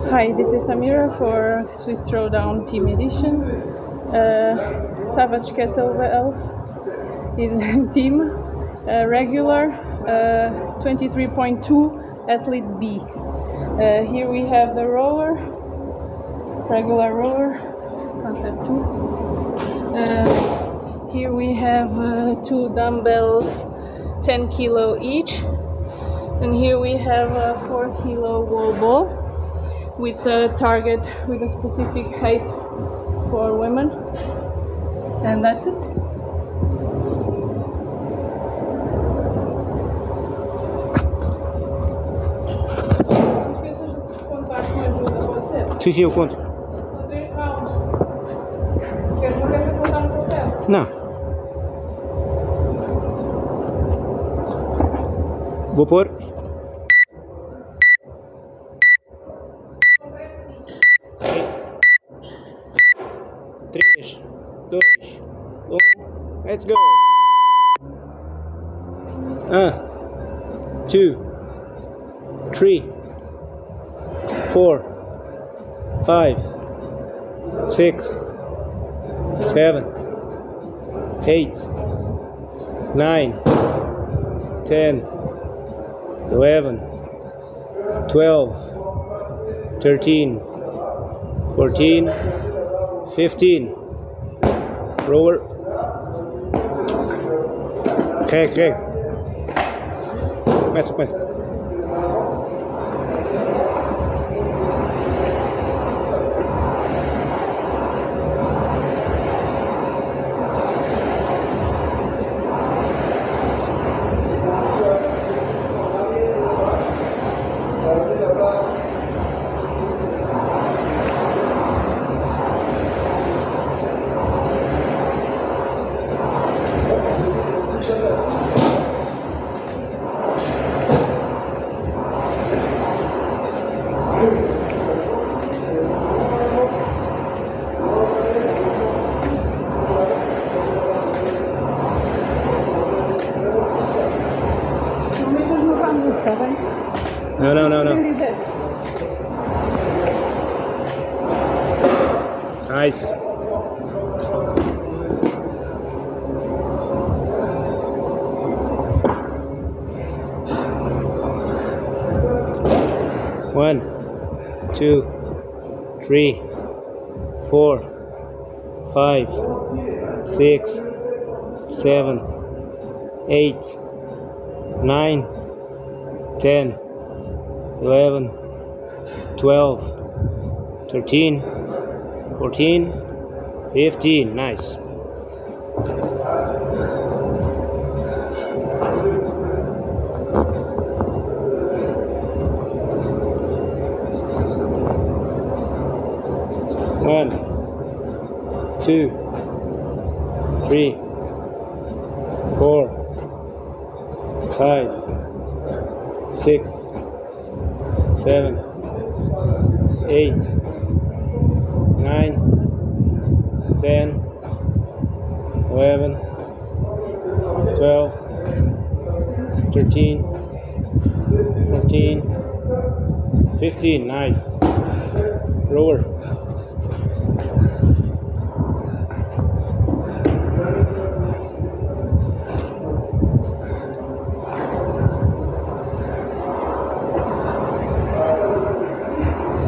Hi, this is Tamira for Swisstd Throwdown Team Edition. Savage Kettlebells in team, regular 23.2 athlete B. Here we have the rower, regular rower, concept 2. Here we have 2 dumbbells, 10 kilo each. And here we have a 4 kilo wall ball with a target with a specific height for women. And that's it. Sim, sim, eu conto. 3 rounds. Queres contar no papel? Não. Vou pôr. 3, 2, 1, let's go! 1, 2, 3, 4, 5, 6, 7, 8, 9, 10, 11, 12, 13, 14, 15. Rower. Carrega. Começa. No. Não. Nice. One, 2, 3, 4, 5, 6, 7, 8, 9, 10, 11, 12, 13, 14, 15. Nice. One, 2, 3, 4, 5, 6, 7, 8, 9, 10, 11, 12, 13, 14, 15. Nice. Rower.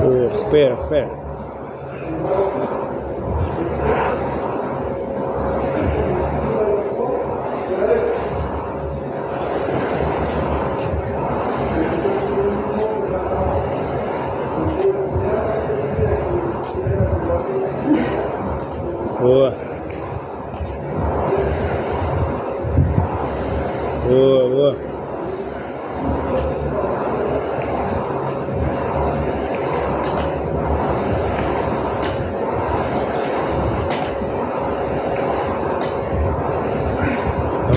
Recupera. Boa.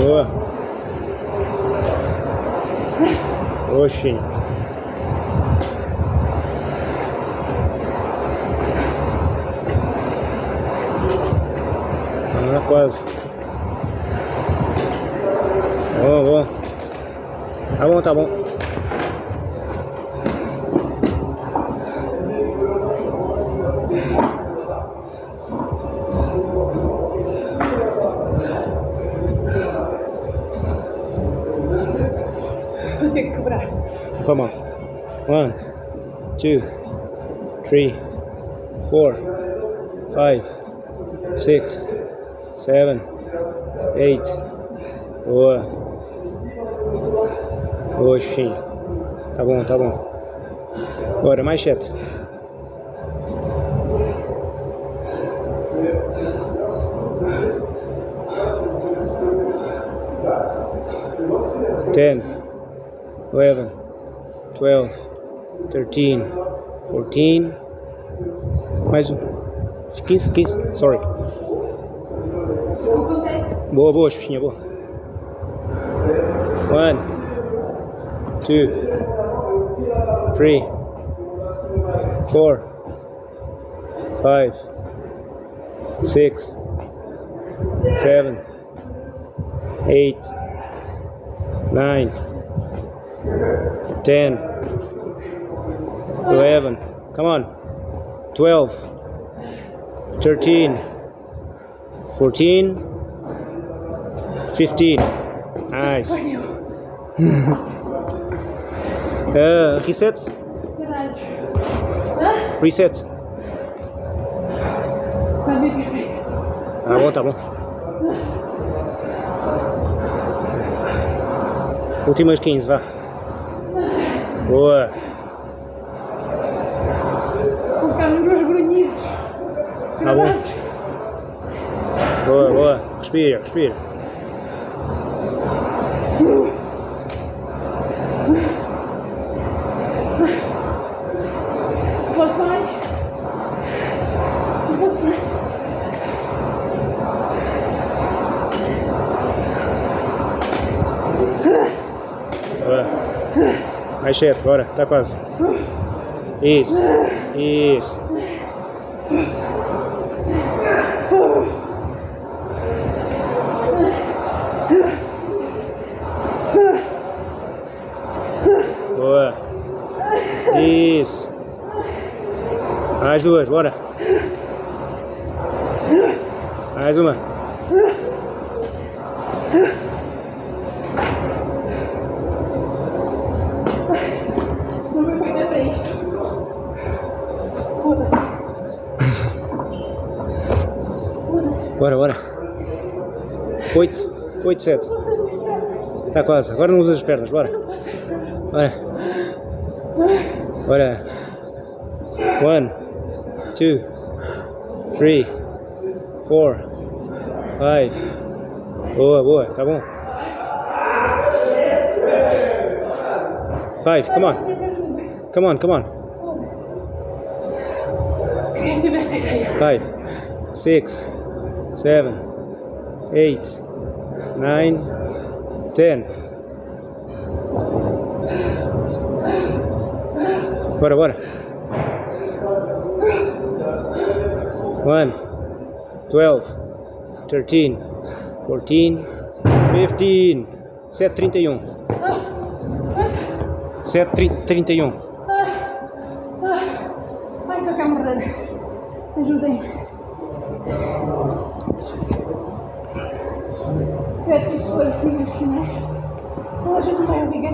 Boa. Oxi. Ah, quase. Boa. Tá bom. 2, 3, 4, 5, 6, 7, 8. Boa. Oxi. Tá bom, tá bom. Bora, mais 7. Ten, 11, 12, 13, 14. Mais um. 15, 15. Sorry. Boa, boa, Xuxinha, boa. 1, 2, 3, 4, 5, 6, 7, 8, 9, 10, 11. Come on. 12, 13, 14, 15. Nice. Reset. Reset. Tá bom, tá bom. Últimas 15, vá. Boa. Colocar-me nos grunhidos. Tá bom. Boa, boa. Respira, respira. Posso mais? Posso mais? Boa. Mais 7, bora. Tá quase. Isso. Isso. Boa. Isso. Mais 2, bora. Mais uma. Não me cuida pra isto. Foda-se. Foda-se. Bora, bora. 8, 8, 7. Vocês não esperam. Tá quase. Agora não usa as pernas, bora. Não posso. Bora. Bora. 1, 2, 3, 4, 5. Boa, boa, tá bom. 5, come on. Come on, come on. Quem tive esta ideia? 5, 6, 7, 8, 9, 10. Bora, bora. 1, 12, 13, 14, 15. 7:31. 7:31. Ai, só quero morrer. Ajudem-me. Quero se esclarecer os finais. Ela já não vai obrigar.